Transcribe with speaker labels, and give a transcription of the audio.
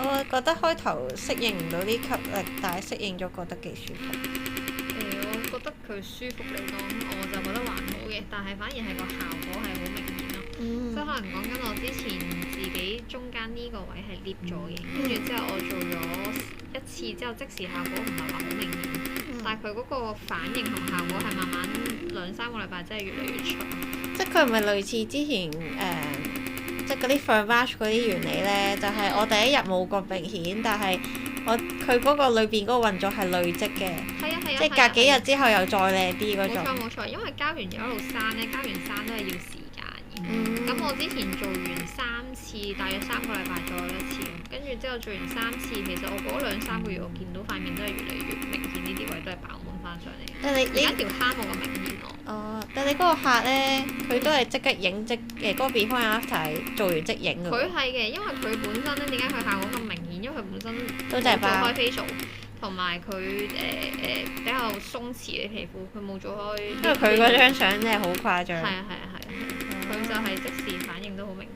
Speaker 1: 我覺得開頭適應唔到啲吸力，但係適應咗覺得幾舒服。
Speaker 2: 我覺得佢舒服嚟講，我就覺得還好嘅，但係反而係個效果係好明顯咯。即係可能講緊我之前自己中間呢個位係 lift 咗嘅，跟住之後我做咗一次之後，即時效果唔係話好明顯，但係佢嗰個反應同效果係慢慢2-3個禮拜真係越嚟越長。
Speaker 1: 即係佢係咪類似之前即係嗰啲 Thermage 嗰啲原理呢？就係、我第一日冇咁明顯，但係佢嗰個裏邊嗰個運作係累積嘅。
Speaker 2: 係啊係啊。
Speaker 1: 即係隔幾日之後又再靚啲嗰種。
Speaker 2: 冇錯冇錯，因為膠原有一路生咧，膠原生都係要時間嘅。咁我之前做完3次，大約3個禮拜做一次，跟住之後做完3次，其實我過咗2-3個月，我見到塊面都係越嚟越明顯，呢啲位都係飽滿翻上嚟。
Speaker 1: 但係你
Speaker 2: 而家條蝦冇咁明顯咯。
Speaker 1: 但係你嗰個客呢，佢都係即刻影嗰個 before and after 係做完即影㗎喎。
Speaker 2: 佢係嘅，因為佢本身咧，點解佢效果咁明顯？因為佢本身
Speaker 1: 都就係
Speaker 2: 冇做開 facial，同埋佢比較鬆弛嘅皮膚，佢冇做開。
Speaker 1: 因為佢嗰張相真係好誇張。
Speaker 2: 係啊係啊係啊，佢就係即時反應都好明